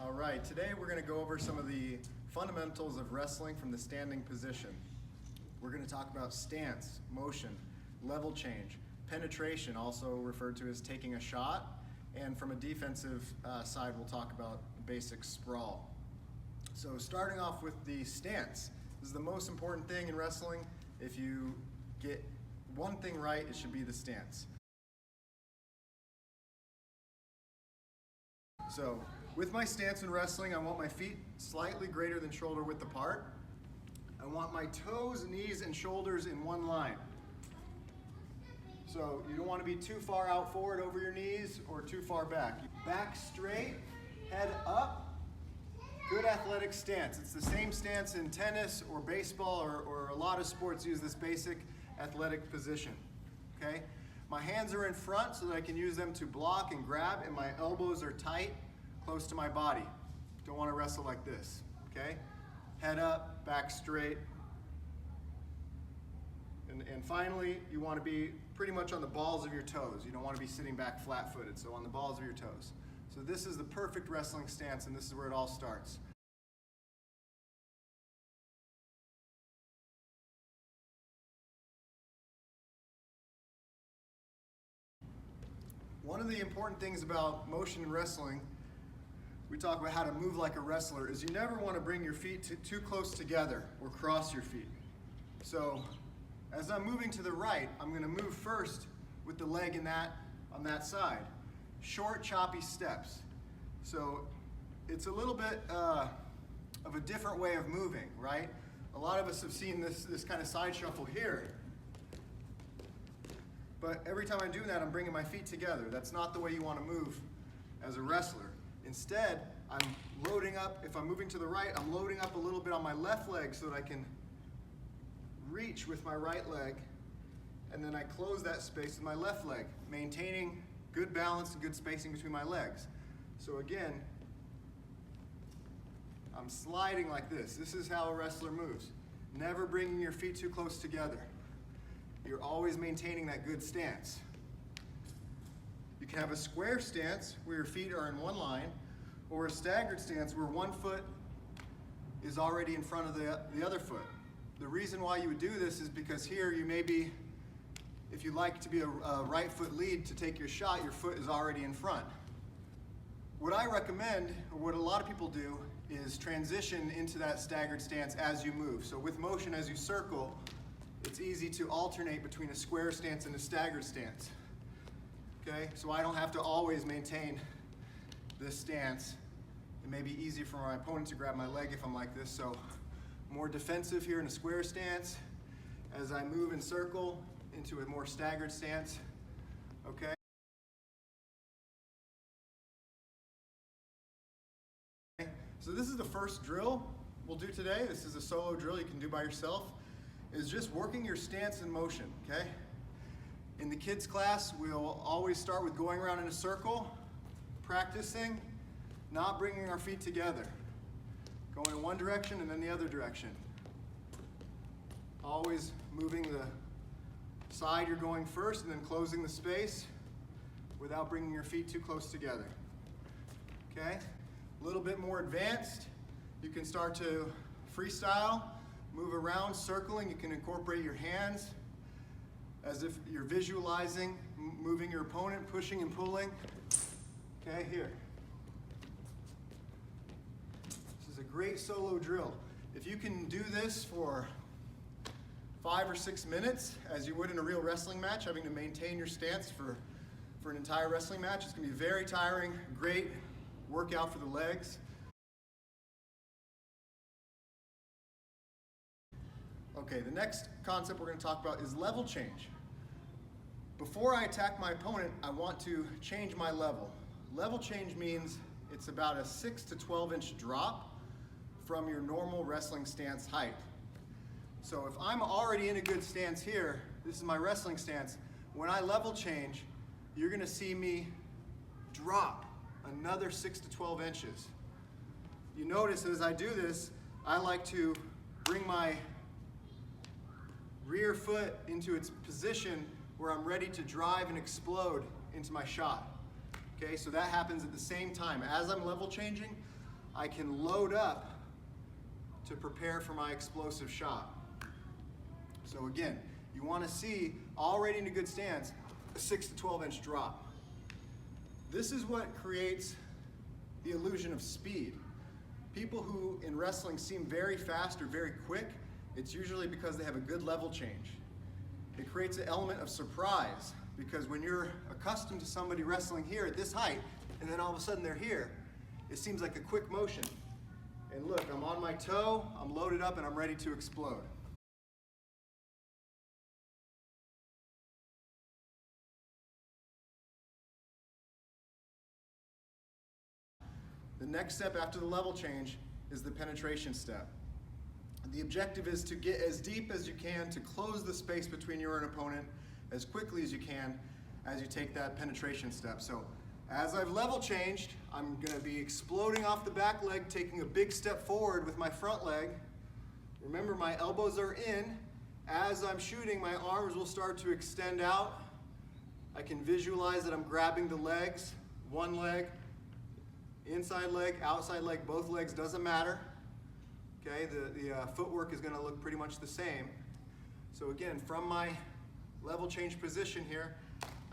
All right, today we're going to go over some of the fundamentals of wrestling from the standing position. We're going to talk about stance, motion, level change, penetration, also referred to as taking a shot, and from a defensive side we'll talk about basic sprawl. So starting off with the stance, this is the most important thing in wrestling. If you get one thing right, it should be the stance. So, with my stance in wrestling, I want my feet slightly greater than shoulder width apart. I want my toes, knees, and shoulders in one line. So, you don't want to be too far out forward over your knees or too far back. Back straight, head up, good athletic stance. It's the same stance in tennis or baseball or a lot of sports use this basic athletic position, okay? My hands are in front so that I can use them to block and grab, and my elbows are tight, close to my body. Don't want to wrestle like this, okay? Head up, back straight. And finally, you want to be pretty much on the balls of your toes. You don't want to be sitting back flat-footed, so on the balls of your toes. So this is the perfect wrestling stance, and this is where it all starts. One of the important things about motion in wrestling, we talk about how to move like a wrestler, is you never want to bring your feet too close together or cross your feet. So as I'm moving to the right, I'm going to move first with the leg on that side. Short, choppy steps. So it's a little bit of a different way of moving, right? A lot of us have seen this kind of side shuffle here. But every time I'm doing that, I'm bringing my feet together. That's not the way you want to move as a wrestler. Instead, I'm loading up. If I'm moving to the right, I'm loading up a little bit on my left leg so that I can reach with my right leg, and then I close that space with my left leg, maintaining good balance and good spacing between my legs. So again, I'm sliding like this. This is how a wrestler moves. Never bringing your feet too close together. You're always maintaining that good stance. You can have a square stance where your feet are in one line, or a staggered stance where one foot is already in front of the other foot. The reason why you would do this is because here you may be, if you like to be a right foot lead to take your shot, your foot is already in front. What I recommend, or what a lot of people do, is transition into that staggered stance as you move. So with motion, as you circle, it's easy to alternate between a square stance and a staggered stance. Okay, so I don't have to always maintain this stance. It may be easy for my opponent to grab my leg if I'm like this, so more defensive here in a square stance. As I move and circle into a more staggered stance, okay? So this is the first drill we'll do today. This is a solo drill you can do by yourself. Is just working your stance in motion, okay? In the kids class, we'll always start with going around in a circle, practicing, not bringing our feet together. Going in one direction and then the other direction. Always moving the side you're going first and then closing the space without bringing your feet too close together. Okay? A little bit more advanced, you can start to freestyle. Move around, circling. You can incorporate your hands as if you're visualizing, moving your opponent, pushing and pulling. Okay, here. This is a great solo drill. If you can do this for 5 or 6 minutes, as you would in a real wrestling match, having to maintain your stance for an entire wrestling match, it's going to be very tiring, great workout for the legs. Okay, the next concept we're going to talk about is level change. Before I attack my opponent, I want to change my level. Level change means it's about a 6 to 12 inch drop from your normal wrestling stance height. So if I'm already in a good stance here, this is my wrestling stance, when I level change, you're going to see me drop another 6 to 12 inches. You notice as I do this, I like to bring my rear foot into its position where I'm ready to drive and explode into my shot. Okay, so that happens at the same time. As I'm level changing, I can load up to prepare for my explosive shot. So again, you want to see, already in a good stance, a 6 to 12 inch drop. This is what creates the illusion of speed. People who in wrestling seem very fast or very quick, it's usually because they have a good level change. It creates an element of surprise, because when you're accustomed to somebody wrestling here at this height, and then all of a sudden they're here, it seems like a quick motion. And look, I'm on my toe, I'm loaded up, and I'm ready to explode. The next step after the level change is the penetration step. The objective is to get as deep as you can to close the space between you and opponent as quickly as you can as you take that penetration step. So as I've level changed, I'm going to be exploding off the back leg, taking a big step forward with my front leg. Remember, my elbows are in. As I'm shooting, my arms will start to extend out. I can visualize that I'm grabbing the legs, one leg, inside leg, outside leg, both legs, doesn't matter. Okay, the footwork is going to look pretty much the same. So again, from my level change position here,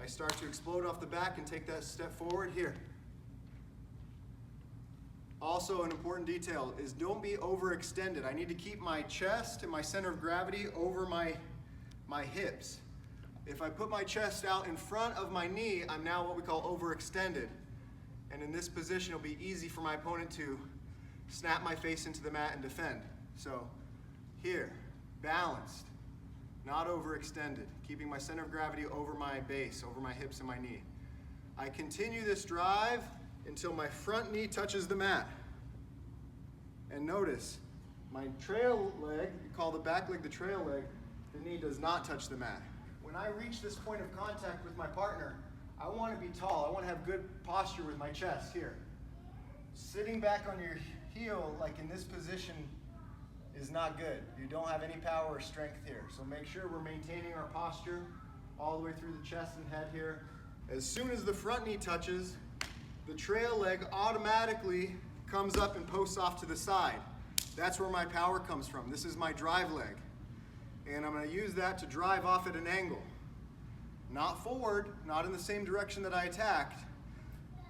I start to explode off the back and take that step forward here. Also, an important detail is don't be overextended. I need to keep my chest and my center of gravity over my hips. If I put my chest out in front of my knee, I'm now what we call overextended. And in this position, it'll be easy for my opponent to snap my face into the mat and defend. So here, balanced, not overextended, keeping my center of gravity over my base, over my hips and my knee. I continue this drive until my front knee touches the mat. And notice, my trail leg, you call the back leg the trail leg, the knee does not touch the mat. When I reach this point of contact with my partner, I want to be tall. I want to have good posture with my chest here. Sitting back on your heel, like in this position, is not good. You don't have any power or strength here. So make sure we're maintaining our posture all the way through the chest and head here. As soon as the front knee touches, the trail leg automatically comes up and posts off to the side. That's where my power comes from. This is my drive leg. And I'm going to use that to drive off at an angle. Not forward, not in the same direction that I attacked,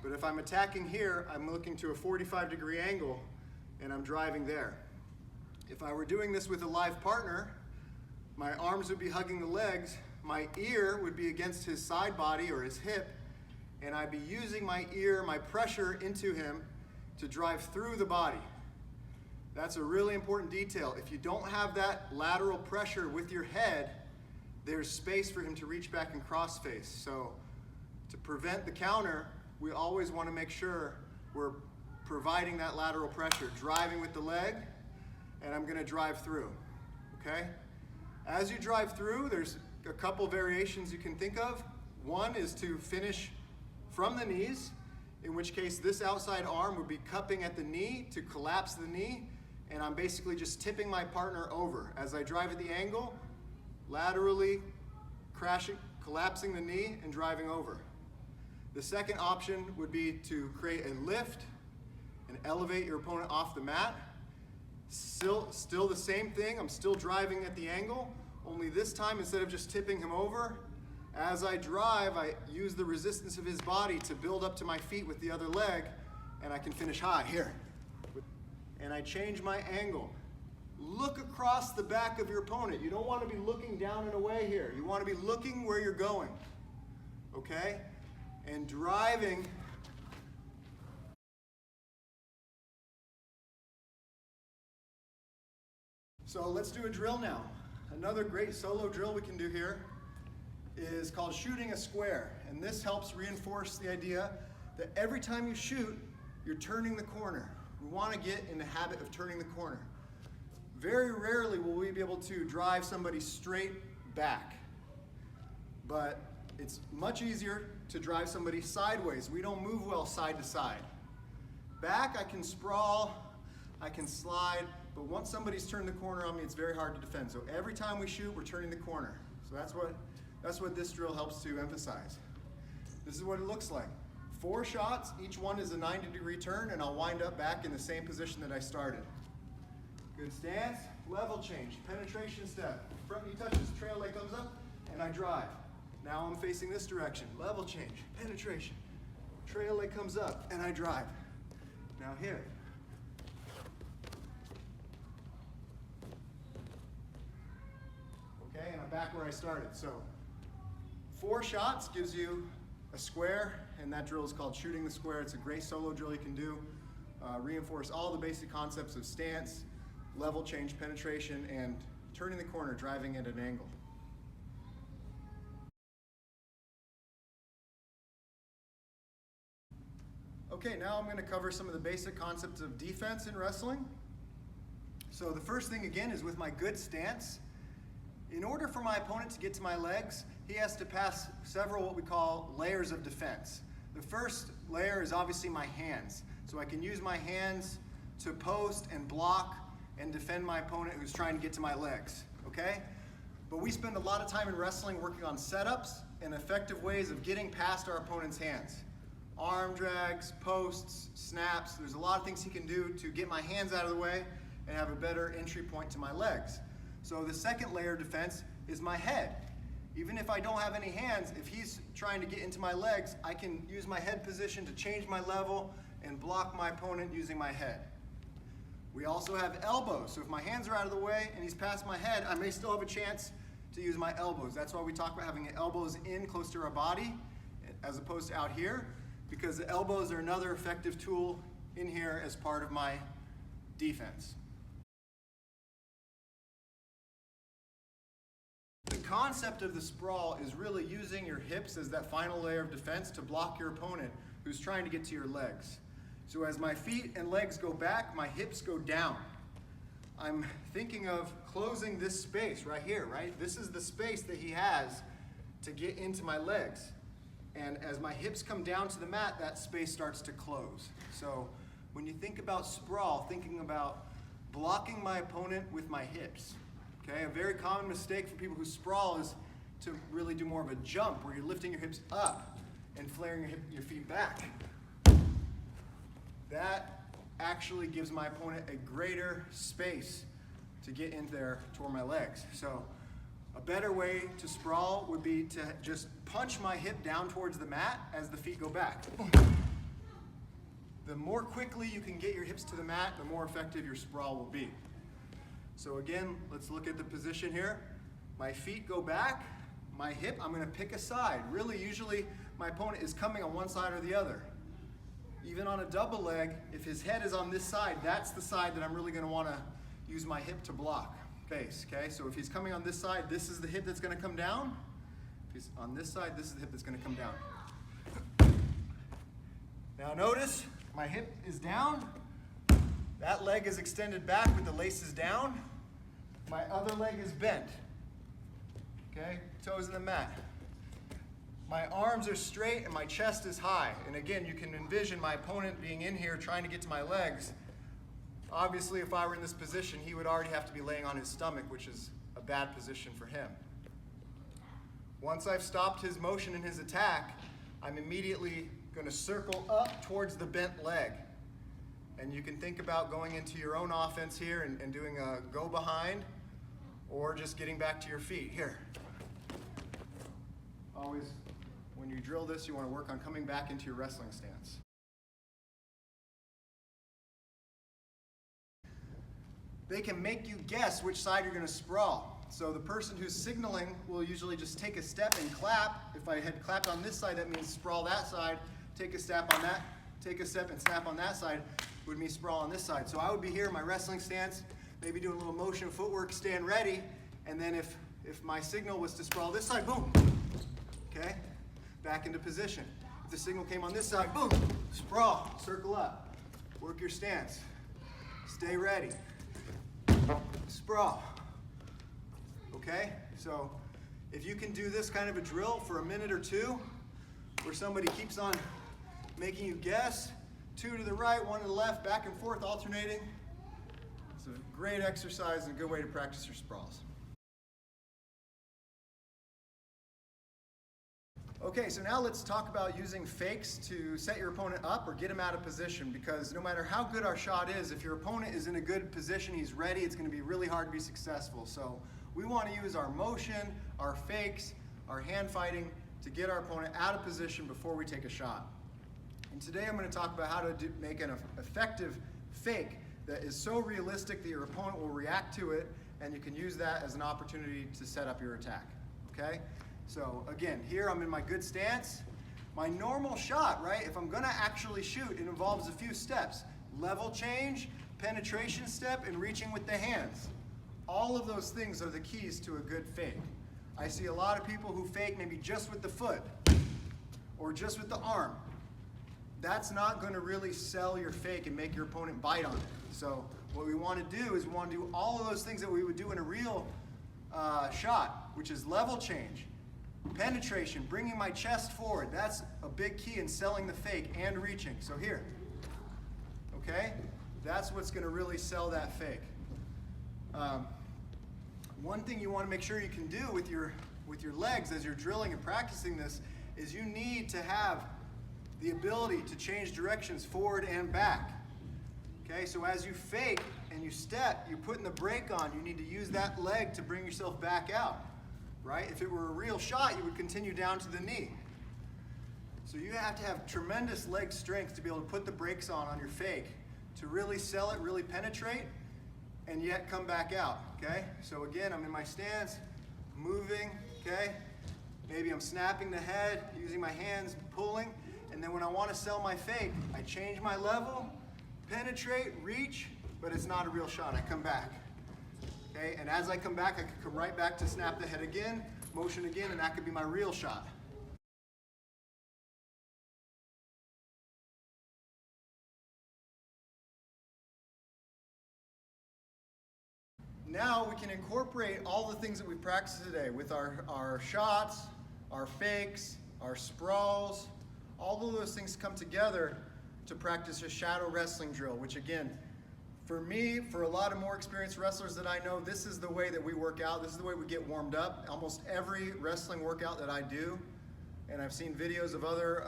but if I'm attacking here, I'm looking to a 45-degree angle and I'm driving there. If I were doing this with a live partner, my arms would be hugging the legs, my ear would be against his side body or his hip, and I'd be using my ear, my pressure into him to drive through the body. That's a really important detail. If you don't have that lateral pressure with your head, there's space for him to reach back and cross face. So to prevent the counter, we always want to make sure we're providing that lateral pressure, driving with the leg, and I'm going to drive through, okay? As you drive through, there's a couple variations you can think of. One is to finish from the knees, in which case this outside arm would be cupping at the knee to collapse the knee, and I'm basically just tipping my partner over. As I drive at the angle, laterally crashing, collapsing the knee and driving over. The second option would be to create a lift and elevate your opponent off the mat. Still the same thing, I'm still driving at the angle, only this time instead of just tipping him over, as I drive, I use the resistance of his body to build up to my feet with the other leg, and I can finish high, here. And I change my angle. Look across the back of your opponent. You don't want to be looking down and away here. You want to be looking where you're going, okay? And driving. So let's do a drill now. Another great solo drill we can do here is called shooting a square. And this helps reinforce the idea that every time you shoot, you're turning the corner. We want to get in the habit of turning the corner. Very rarely will we be able to drive somebody straight back, but it's much easier to drive somebody sideways. We don't move well side to side. Back, I can sprawl, I can slide, but once somebody's turned the corner on me, it's very hard to defend. So every time we shoot, we're turning the corner. So that's what this drill helps to emphasize. This is what it looks like. 4 shots, each one is a 90-degree turn, and I'll wind up back in the same position that I started. Good stance, level change, penetration step. Front knee touches, trail leg comes up, and I drive. Now I'm facing this direction. Level change, penetration. Trail leg comes up, and I drive. Now here. Okay, and I'm back where I started. So 4 shots gives you a square, and that drill is called shooting the square. It's a great solo drill you can do. Reinforce all the basic concepts of stance, level change, penetration, and turning the corner, driving at an angle. Okay, now I'm going to cover some of the basic concepts of defense in wrestling. So the first thing again is with my good stance. In order for my opponent to get to my legs, he has to pass several what we call layers of defense. The first layer is obviously my hands. So I can use my hands to post and block and defend my opponent who's trying to get to my legs, okay? But we spend a lot of time in wrestling working on setups and effective ways of getting past our opponent's hands. Arm drags, posts, snaps, there's a lot of things he can do to get my hands out of the way and have a better entry point to my legs. So the second layer of defense is my head. Even if I don't have any hands, if he's trying to get into my legs, I can use my head position to change my level and block my opponent using my head. We also have elbows. So if my hands are out of the way and he's past my head, I may still have a chance to use my elbows. That's why we talk about having elbows in close to our body as opposed to out here, because the elbows are another effective tool in here as part of my defense. The concept of the sprawl is really using your hips as that final layer of defense to block your opponent who's trying to get to your legs. So as my feet and legs go back, my hips go down. I'm thinking of closing this space right here, right? This is the space that he has to get into my legs. And as my hips come down to the mat, that space starts to close. So when you think about sprawl, thinking about blocking my opponent with my hips. Okay, a very common mistake for people who sprawl is to really do more of a jump where you're lifting your hips up and flaring your feet back. That actually gives my opponent a greater space to get in there toward my legs. So a better way to sprawl would be to just punch my hip down towards the mat as the feet go back. The more quickly you can get your hips to the mat, the more effective your sprawl will be. So again, let's look at the position here. My feet go back, my hip, I'm gonna pick a side. Really, usually my opponent is coming on one side or the other. Even on a double leg, if his head is on this side, that's the side that I'm really gonna wanna use my hip to block, face, okay? So if he's coming on this side, this is the hip that's gonna come down. If he's on this side, this is the hip that's gonna come down. Now notice, my hip is down. That leg is extended back with the laces down. My other leg is bent. Okay, toes in the mat. My arms are straight and my chest is high. And again, you can envision my opponent being in here trying to get to my legs. Obviously, if I were in this position, he would already have to be laying on his stomach, which is a bad position for him. Once I've stopped his motion and his attack, I'm immediately going to circle up towards the bent leg. And you can think about going into your own offense here and doing a go behind or just getting back to your feet. Here. Always, when you drill this, you want to work on coming back into your wrestling stance. They can make you guess which side you're going to sprawl. So the person who's signaling will usually just take a step and clap. If I had clapped on this side, that means sprawl that side. Take a step on that. Take a step and snap on that side would mean sprawl on this side. So I would be here in my wrestling stance, maybe doing a little motion footwork, stand ready, and then if my signal was to sprawl this side, boom, okay? Back into position. If the signal came on this side, boom, sprawl, circle up, work your stance, stay ready, sprawl, okay? So if you can do this kind of a drill for a minute or two, where somebody keeps on making you guess, 2 to the right, 1 to the left, back and forth, alternating. It's a great exercise and a good way to practice your sprawls. Okay, so now let's talk about using fakes to set your opponent up or get him out of position, because no matter how good our shot is, if your opponent is in a good position, he's ready, it's going to be really hard to be successful. So we want to use our motion, our fakes, our hand fighting to get our opponent out of position before we take a shot. And today I'm going to talk about how to make an effective fake that is so realistic that your opponent will react to it, and you can use that as an opportunity to set up your attack. Okay? So again, here I'm in my good stance. My normal shot, right, if I'm gonna actually shoot, it involves a few steps. Level change, penetration step, and reaching with the hands. All of those things are the keys to a good fake. I see a lot of people who fake maybe just with the foot or just with the arm. That's not gonna really sell your fake and make your opponent bite on it. So what we wanna do is we wanna do all of those things that we would do in a real shot, which is level change, penetration, bringing my chest forward. That's a big key in selling the fake and reaching. So here, okay? That's what's gonna really sell that fake. One thing you wanna make sure you can do with your legs as you're drilling and practicing this is you need to have the ability to change directions forward and back. Okay, so as you fake and you step, you're putting the brake on. You need to use that leg to bring yourself back out. Right? If it were a real shot, you would continue down to the knee. So you have to have tremendous leg strength to be able to put the brakes on your fake, to really sell it, really penetrate, and yet come back out, okay? So again, I'm in my stance, moving, okay? Maybe I'm snapping the head, using my hands, pulling, and then when I want to sell my fake, I change my level, penetrate, reach, but it's not a real shot. I come back. Okay, and as I come back, I can come right back to snap the head again, motion again, and that could be my real shot. Now we can incorporate all the things that we practiced today with our shots, our fakes, our sprawls. All of those things come together to practice a shadow wrestling drill, which again, for me, for a lot of more experienced wrestlers that I know, this is the way that we work out. This is the way we get warmed up. Almost every wrestling workout that I do, and I've seen videos of other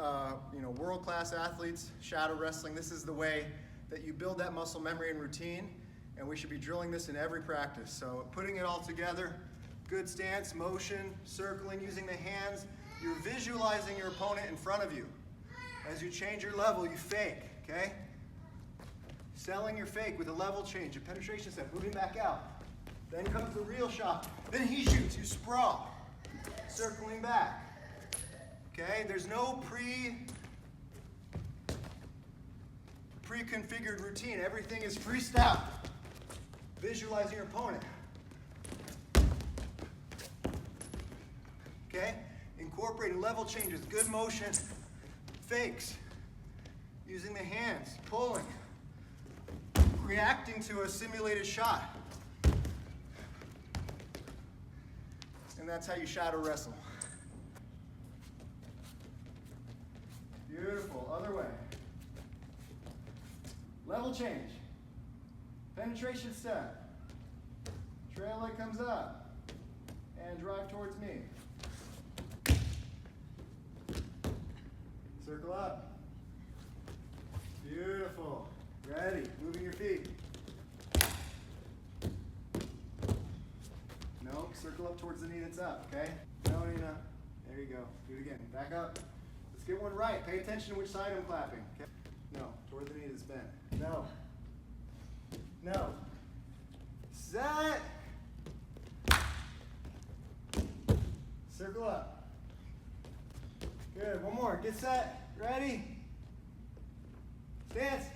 world-class athletes shadow wrestling. This is the way that you build that muscle memory and routine, and we should be drilling this in every practice. So putting it all together, good stance, motion, circling, using the hands. You're visualizing your opponent in front of you. As you change your level, you fake, okay? Selling your fake with a level change, a penetration step, moving back out. Then comes the real shot. Then he shoots, you sprawl. Circling back. Okay, there's no pre-configured routine. Everything is freestyle. Visualizing your opponent. Okay, incorporating level changes, good motion, fakes, using the hands, pulling, reacting to a simulated shot. And that's how you shadow wrestle. Beautiful, other way. Level change, penetration step, trail leg comes up, and drive towards me. Circle up. Beautiful. Ready. Moving your feet. No, circle up towards the knee that's up, okay? No, Nina. There you go. Do it again. Back up. Let's get one right. Pay attention to which side I'm clapping. Okay? No, toward the knee that's bent. No. No. Set. Circle up. Good. One more. Get set. Ready. Stance.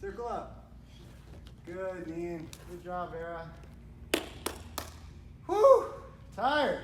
Circle up. Good, Neen. Good job, Vera. Whew! Tired.